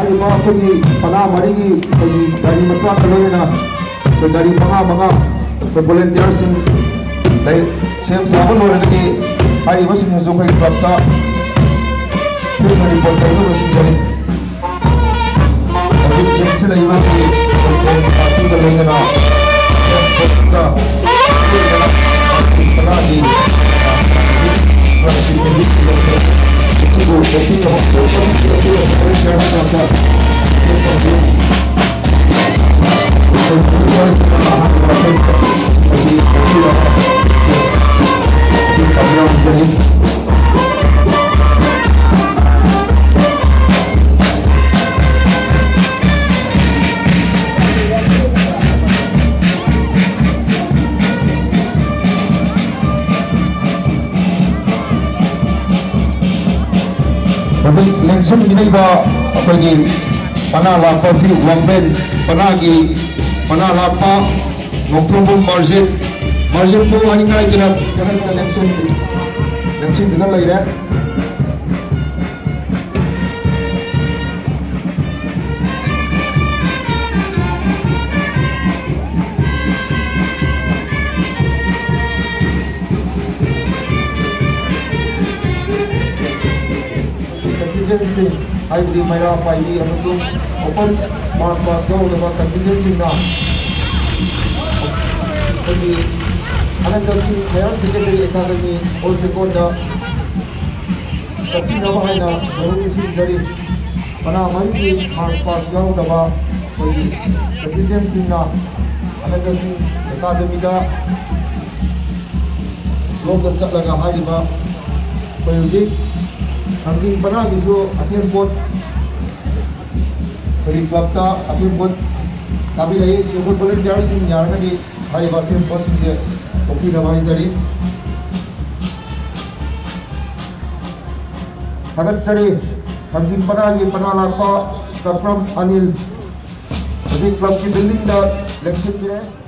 हारिबा अखोगी पना मरिगी अखोगी गाड़ी मसा कलोना तो गाड़ी मंगा तो वॉलंटियर सिंग सेम साबुन लोरगदी हारिबा सिंग जो कोई क्लब का फिर रिपोर्ट करने को सिंगरी अभी से नहीं बस ये पार्टी का लेना का पना दी इसी को देखिए इलेक्शन मिलवा अखोगी पना लापा सी वंगबेन पना की पना लापा मोक्तोंबु मार्जिन को आनिकाय जना इलेक्शन दिन लग रहा हाइब्रिड मैरा पाइबी ओपन मार्च पास Gaurav contingency higher secondary academy all second जरी पना मरी मार्च पास गौरव कंटिजेंसी एकाडमी लोग चलगा हंजिंग बना किसो अथेन बोट कोई क्लब ता अथेन बोट तभी रही सुबह वॉलंटियर सिंह यार दी हरी बात है बस ये ओपी दवाई जरी हगत सड़ी हंजिंग बना ये बना लापा सरप्रम अनिल अजी क्लब की बिल्डिंग दा इलेक्शन में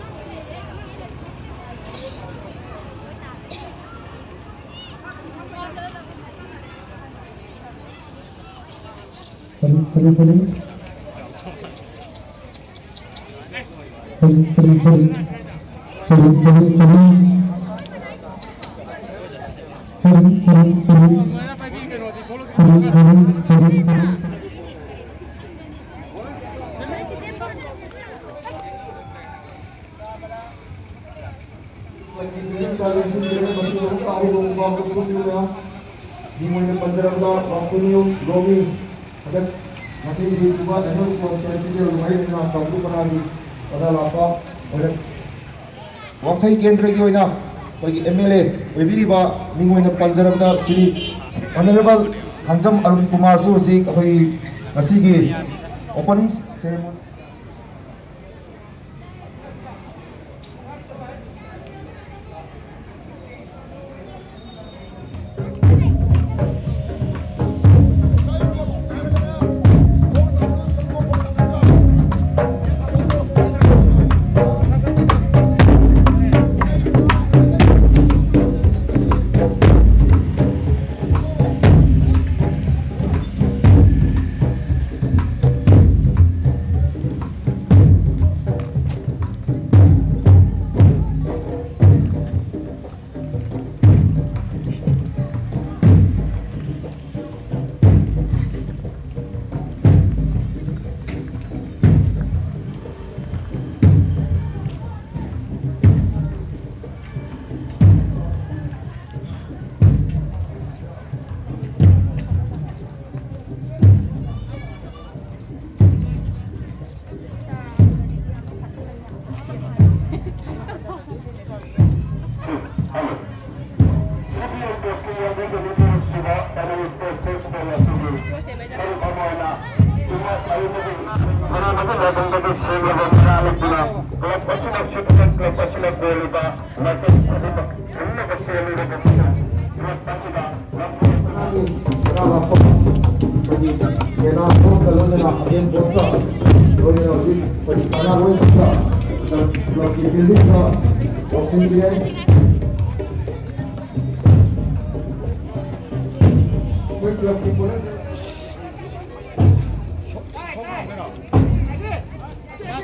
वखई केंद्र की MLA निंगोइन पंजरबदा श्री ऑनरेबल हंजम अरुण कुमार सुसी opening ceremony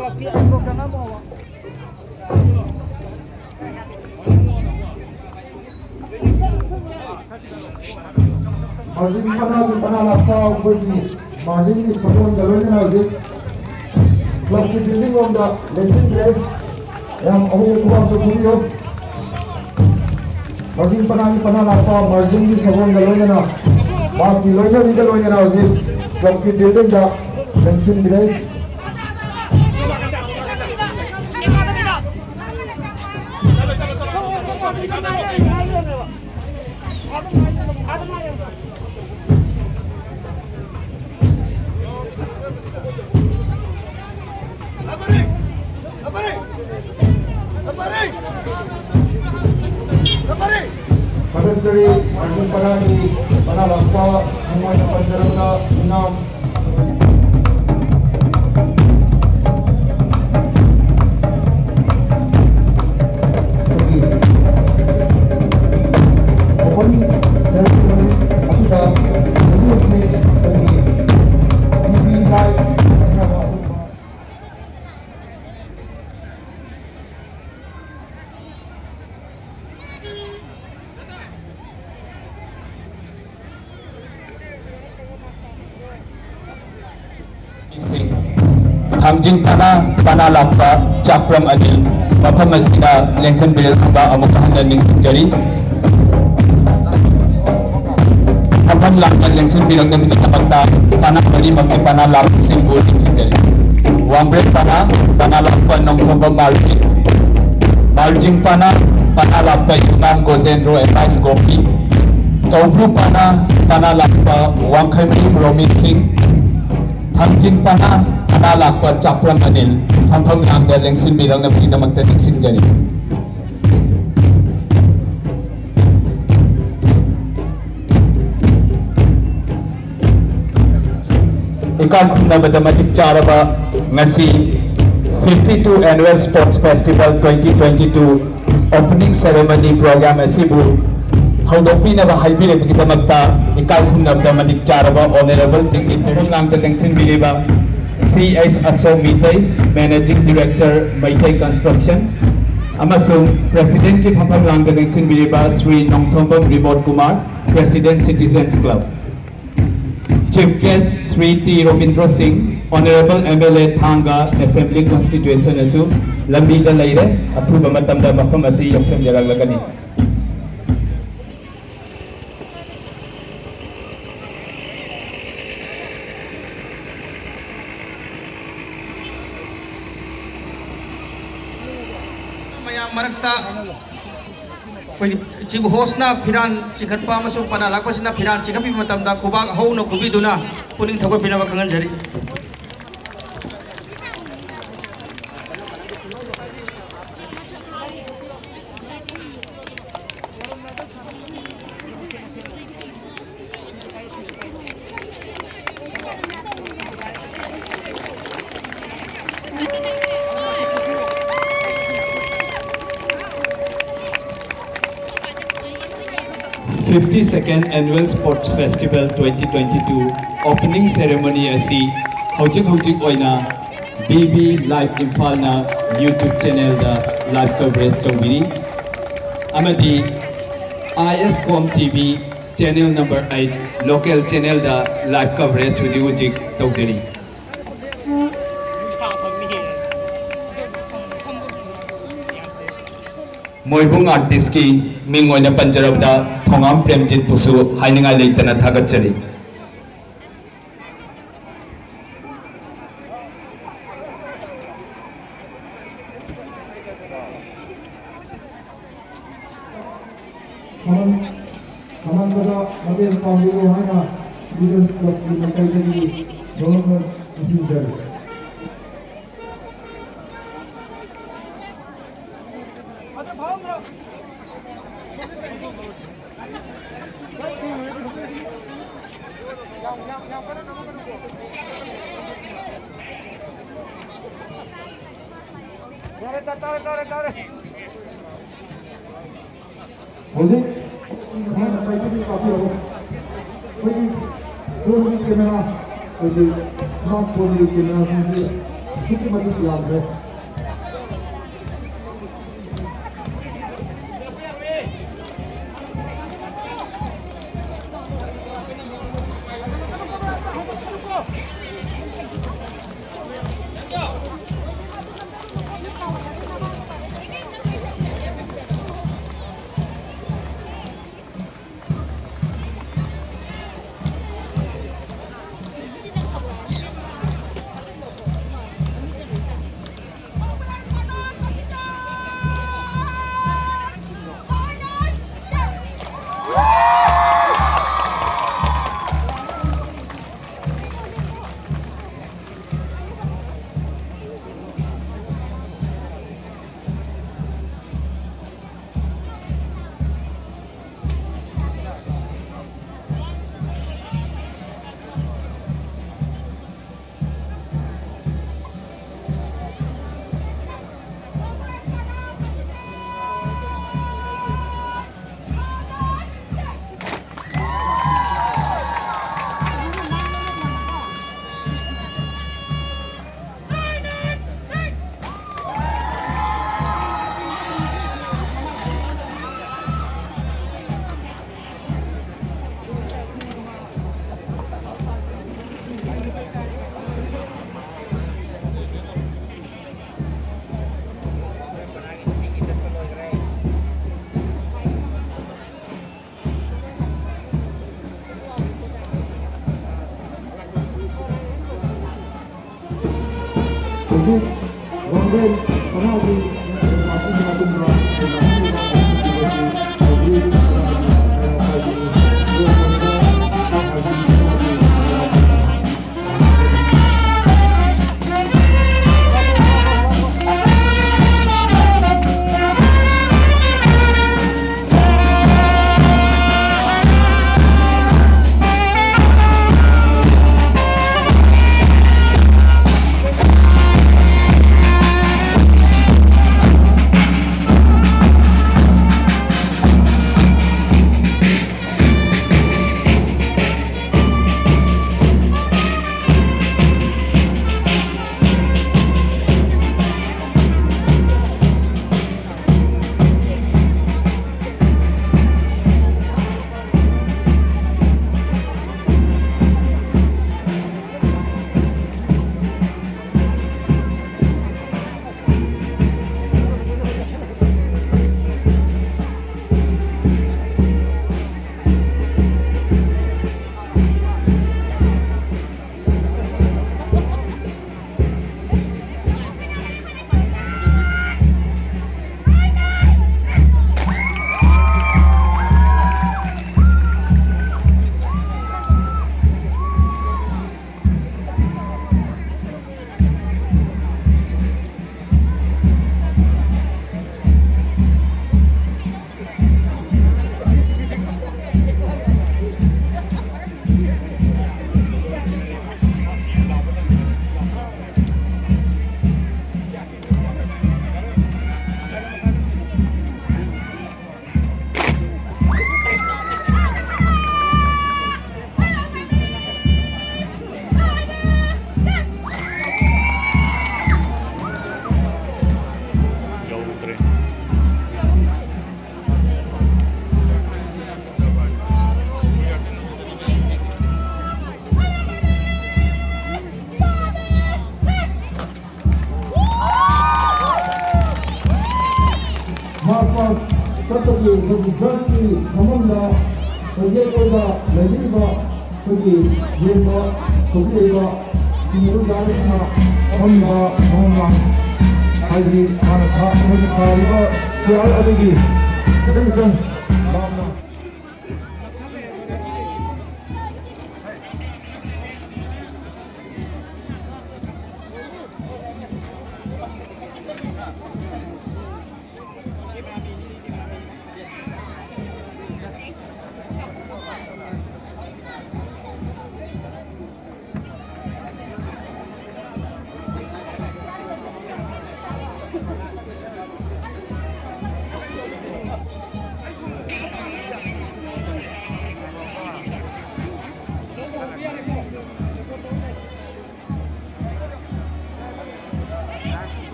Margin pana lakpa uji margin ki support galone na uji club ki building on the lesson grade yang ahu kuwa so video margin pana lakpa margin ki support galone na ba ki loina galone na uji club ki building da lesson grade Padasari margin pana lakpa semuanya pancarana enam Thamjin pana lakpa Chapram Anil mafam asida lengsan bilal ba amuk handa ningsing jari mafam lakpa lengsan bilal na pinakapagta pana bari magni pana lakpa simbol ningsing jari wambre pana lakpa nong thomba marjing pana lakpa Yunam Gozendro Emais Gopi Kaubru pana lakpa Wangkhaimri Romi Singh Thamjin pana lakpa Chapram Anil hampham langda lengsin bilang na pinamagta ningsing jari ikan khumna matematik charaba ngasi 52 Annual Sports Festival 2022 opening ceremony program asibu haudopina ba haibire pinamagta ikan khumna matematik charaba honorable dignitary langda lengsin biliba C.S. Aso Mitai, Managing Director, Mitai Construction. Amasung President ki Phapham Langda Lengsin Biriba Sri Nongthombam Ribot Kumar, President Citizens Club. Chief Guest Sri T. Robindra Singh, Honorable MLA Thanga Assembly Constitution Asu, Lambida Laire, Athuba Matamda Mafam Asi Yoksam Jalaglagani. Marakta chibu hosna phiran chikhatpa amasung pana lakpasina phiran chikhapi matamda khubak hauna khubiduna puning thagoi pinaba khangan jari (52nd Annual Sports Festival 2022 Opening Ceremony asi hojik oina BB Live Imphal na YouTube channel da live coverage tawbiri amadi ISCOM TV channel number 8 local channel da live coverage hojik tawjari Moibung artist ki mingoina panjarabda Thongam Premjit Pusu haininga leitana thagatchari kaman kada madem pamilo haina Leaders Club ki makai donor isi jari Musik, mana apa itu kafi hoga? Koई drone की camera, कोई smartphone की camera से ꯑꯁꯨꯛꯀꯤ ꯃꯇꯤꯛ ꯌꯥꯝꯈ꯭ꯔꯦ Musik Ronden Penalti masih semakin 저기 저스티 감사합니다. 여기에다 레디가 저기 위에서 거기에가 지금 나르시나 감사합니다. 아이들이 다 이거 제 아들이 그러니까 마음나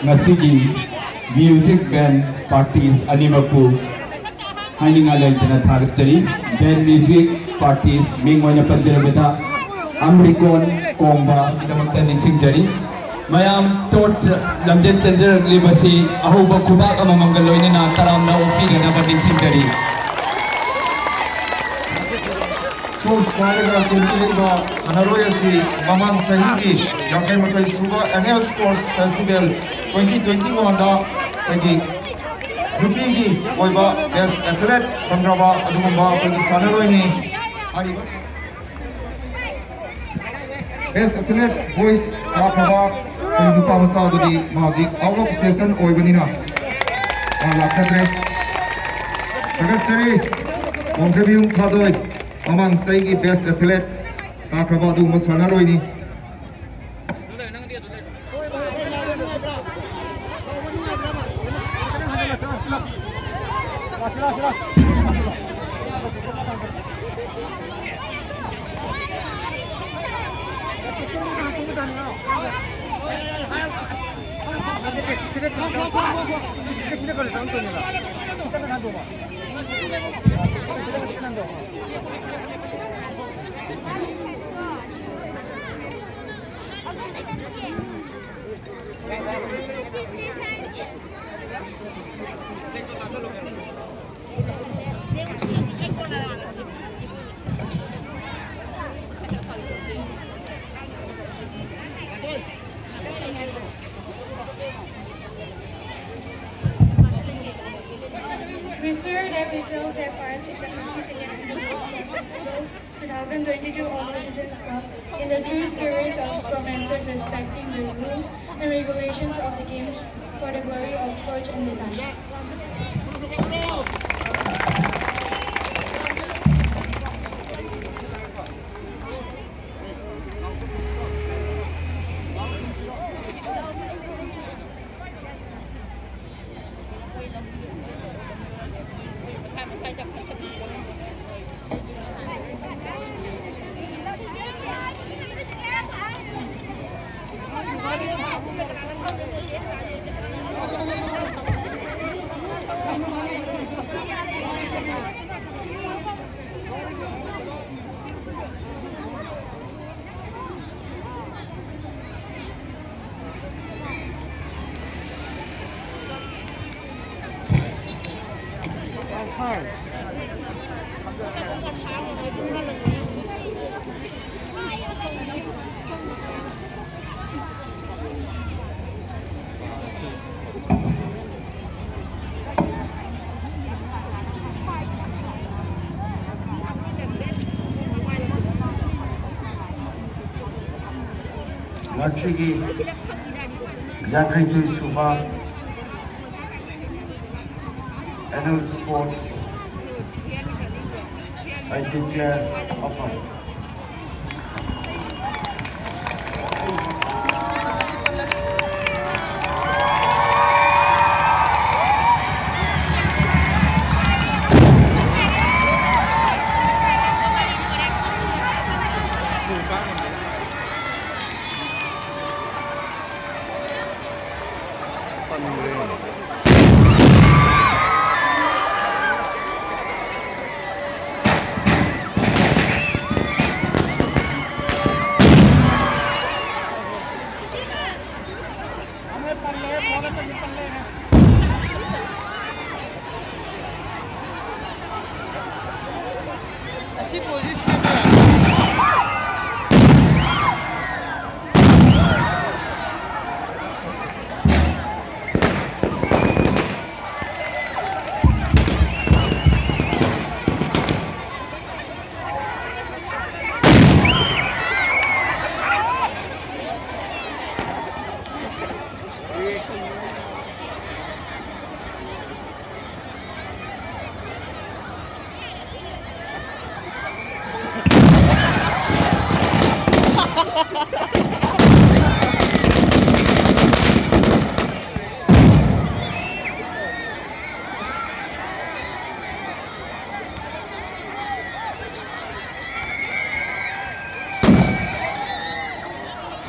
ngasigi music band parties animaku haininga leitana thagachari band music parties mingmoina panjarabeda amrikon komba damakta ningsingjari mayam tot lamjen chandra libasi ahuba khubak amamanga loinana taramna opigana ba ningsingjari Coach Paraga Sintiba Sanaroyasi Mamang Sahigi Yakai Matai Suba Annual Sports Festival 2021 da Pagi Nupigi Oiba Best Athlete Pangraba Adumamba Pagi Sanaroyni Best Athlete Boys Apraba Pagi Nupa Masa Dudi Mazik Out of Station Oibanina Lakshadre Tagasari Wongkabium Kadoi Amang Saigi Best Athlete Akrabadu Masanaroini We sure that we still take part in the 52nd Annual Sport Festival 2022 All Citizens Cup in the true spirit of sportsmanship, respecting the rules and regulations of the games for the glory of sports and the time. Masigi Yakai Suba Annual Sports I declare open.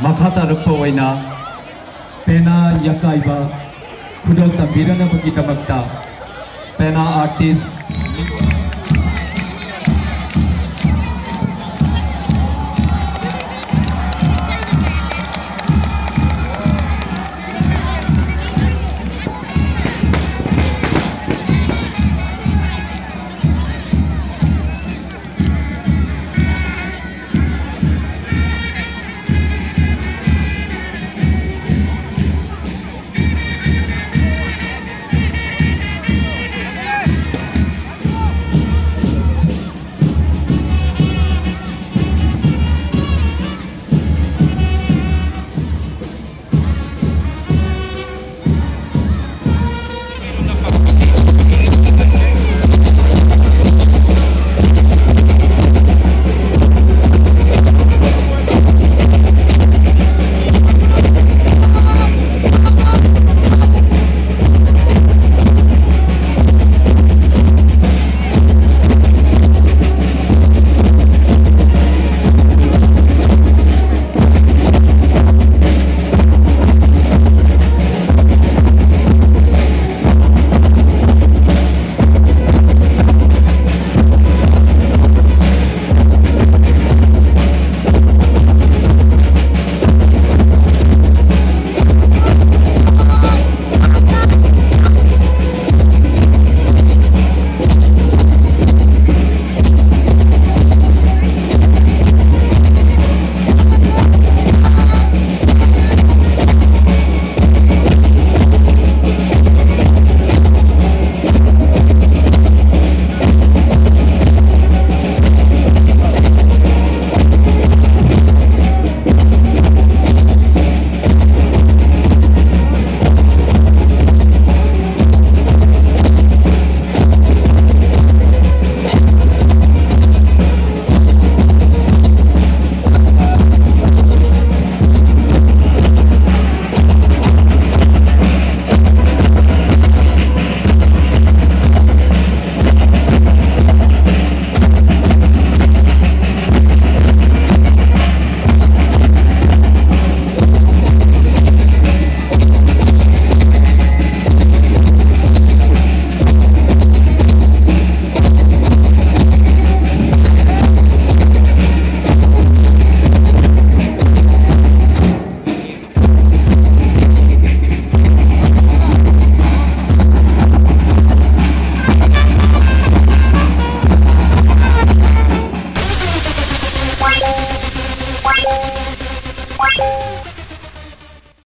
Makata Rupoina pena yakaiba khudol tambirana bagidamagta pena artist